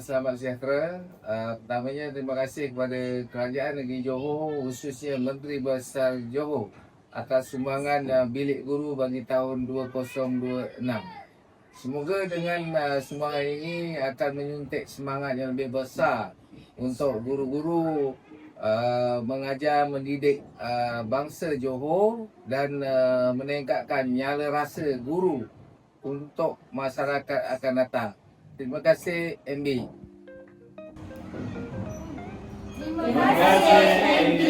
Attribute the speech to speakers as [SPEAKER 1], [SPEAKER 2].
[SPEAKER 1] selamat sejahtera. Pertamanya terima kasih kepada Kerajaan Negeri Johor, khususnya Menteri Besar Johor atas sumbangan bilik guru bagi tahun 2026. Semoga dengan sumbangan ini akan menyuntik semangat yang lebih besar untuk guru-guru mengajar, mendidik bangsa Johor dan meningkatkan nyala rasa guru untuk masyarakat akan datang. Terima kasih MB.
[SPEAKER 2] Terima kasih MB.